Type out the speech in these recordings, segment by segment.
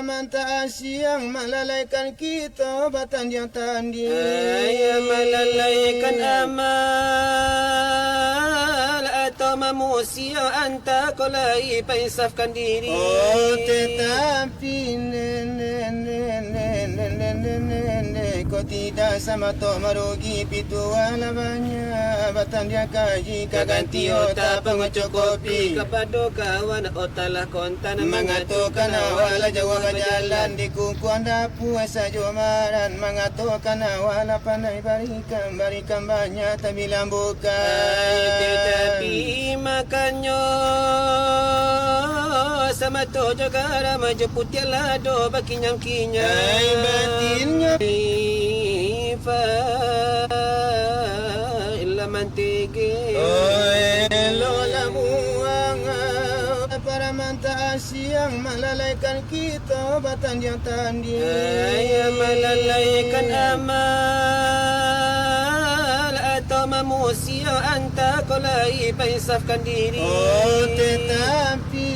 mantaas yang melalaikan kita batan yang tanding. Yang melalaikan amal atau manusia anta kolai paisafkan diri. Oh tetapi kau tidak sama tok merugi pitu wala banyak batan dia kaji kaganti otak pengecukupi kepada kawan otalah kontan mengaturkan awal jawab jalan di kukuan dapu asa jumaran mengaturkan awal pandai barikan banyak tak bilang bukan tetapi makanya sama to jaga ramai jemput dia lado baki nyamkinya batinnya illa mantigi lola muang para mantaas yang melalaikan kita batan yang tanding. Yang melalaikan amal atau manusia anta kolai paisafkan diri. Oh tetapi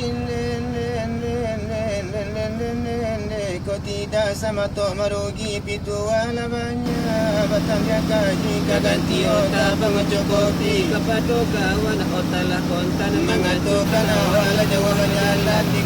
kau tidak sama tok merugi pitu wala banyak batan dia kaji kaganti otak pengecukupi kepada kawan otalah kontan mengaturkan awal jawab jalan di